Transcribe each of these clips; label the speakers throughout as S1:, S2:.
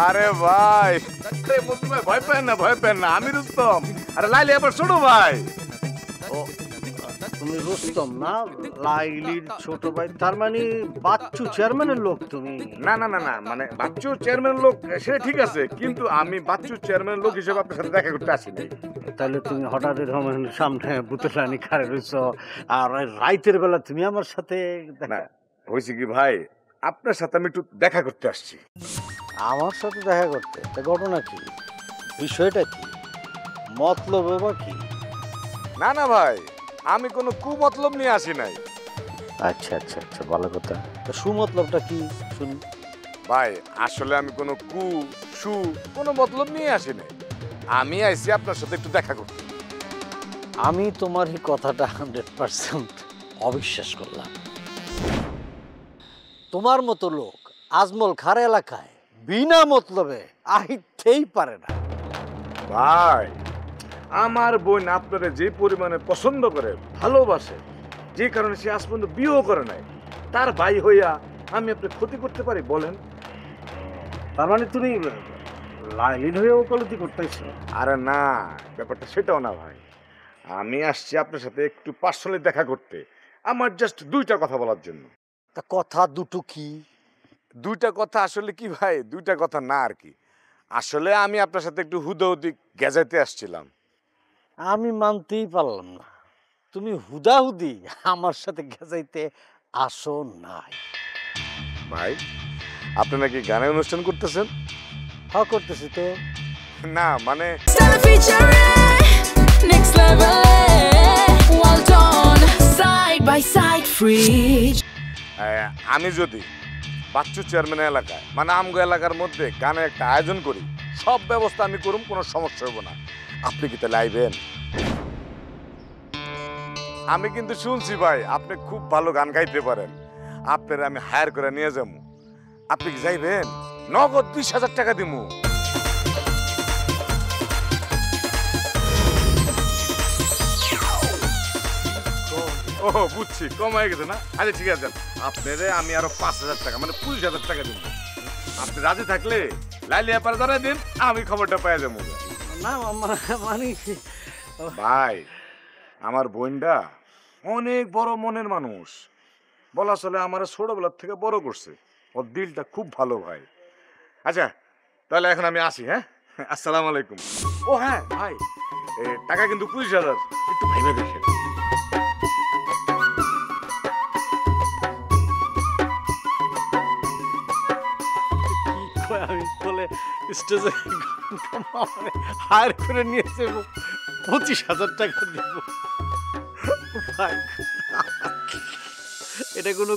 S1: আরে ভাই, ভয় পেন না, আমি রুস্তম। আরে লাইলি এবার ছোট ভাই।
S2: তুমি রুস্তম না, লাইলির ছোট ভাই? তার মানে বাচ্চু চেয়ারম্যানের লোক তুমি?
S1: না না না না, মানে বাচ্চু চেয়ারম্যান লোক সেটা ঠিক আছে, কিন্তু আমি বাচ্চু চেয়ারম্যান লোক হিসেবে আপনার সাথে দেখা করতে আসিনি।
S2: তাহলে তুমি হঠাৎ এরকম সামনে বুতলানি খাড়ে রয়েছ, আর রাইতের বেলা তুমি আমার সাথে?
S1: না, হয়েছে কি ভাই, আপনার সাথে আমি একটু দেখা করতে আসছি।
S2: আমার সাথে দেখা করতে? তা ঘটনা কি, বিষয়টা কি, মতলব বা কি?
S1: না না ভাই, আমি কোনো কুমতলব নিয়ে আসি নাই।
S2: আচ্ছা আচ্ছা আচ্ছা, ভালো কথা। তা সুমতলবটা কি শুনি?
S1: ভাই আসলে আমি কোনো কোনো মতলব নিয়ে আসি নাই। আমি আইছি আপনার সাথে একটু দেখা করতে।
S2: আমি তোমার এই কথাটা 100% অবিশ্বাস করলাম। তোমার মতো লোক আজমল খার এলাকায় বিনা মতলবে আইতেই পারে না।
S1: ভাই আমার বোন আপনারে যে পরিমাণে পছন্দ করে, ভালোবাসে, যে কারণে সে আজ পর্যন্ত বিয়েও করে নাই, তার ভাই হইয়া আমি আপনার ক্ষতি করতে পারি বলেন?
S2: তার মানে তুমি লাইলিন হয়ে ওকালতি করতেছো?
S1: আরে না, ব্যাপারটা সেটাও না ভাই। আমি আসছি আপনার সাথে একটু পার্সোনালি দেখা করতে, আমার জাস্ট দুইটা কথা বলার জন্য।
S2: তা কথা দুটো কি?
S1: দুইটা কথা আসলে কি ভাই, দুইটা কথা না আর কি। আসলে আমি আপনার সাথে একটু হুদাহুদি গেজাইতে আসছিলাম।
S2: আমি মানতেই পারলাম না, তুমি হুদাহুদি আমার সাথে গেজাইতে আসো নাই।
S1: ভাই আপনি নাকি গানের অনুষ্ঠান করতেছেন?
S2: হ্যাঁ করতেছি তো।
S1: না মানে আমি যদি বাচ্চু চেয়ারম্যান এলাকায়, মানে আমগো এলাকার মধ্যে গানের একটা আয়োজন করি, সব ব্যবস্থা আমি করুম, কোনো সমস্যা হবো না। আপনি কি তাহলে আইবেন? আমি কিন্তু শুনছি ভাই আপনি খুব ভালো গান গাইতে পারেন, আপনারা আমি হায়ার করে নিয়ে যাবো। আপনি কি যাইবেন? নগদ 20,000 টাকা দিমু। ও বুঝছি, কম হয়ে গেছে না? আচ্ছা ঠিক আছে, আপনারে আমি আরো 5,000 টাকা মানে 20,000 টাকা দিব। আপনি রাজি থাকলে লাইলি ব্যাপারে ধরে দিন, আমি খবরটা পেয়ে যাবো।
S2: না মানে
S1: ভাই আমার বোনটা অনেক বড় মনের মানুষ, বলা চলে আমার ছোটবেলার থেকে বড় করছে, ওর দিলটা খুব ভালো ভাই। আচ্ছা তাহলে এখন আমি আসি। হ্যাঁ, আসসালামু আলাইকুম। ও হ্যাঁ ভাই, টাকা কিন্তু 20,000, একটু ভাইবে দেখেন।
S2: আমি বলে স্টেজে হায়ার করে নিয়ে যাবো, 25,000 টাকা দিব। ভাই এটা কোনো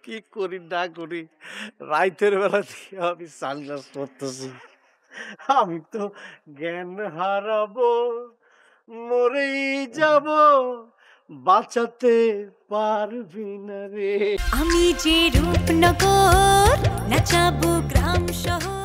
S2: কি করি না করি, রাইতের বেলা দিয়ে আমি সানগ্লাস পরতেছি, আমি তো জ্ঞান হারাবো, মরেই যাব, বাঁচাতে পারবি না রে।
S3: আমি যে রূপনগর নাচাবো গ্রাম শহর।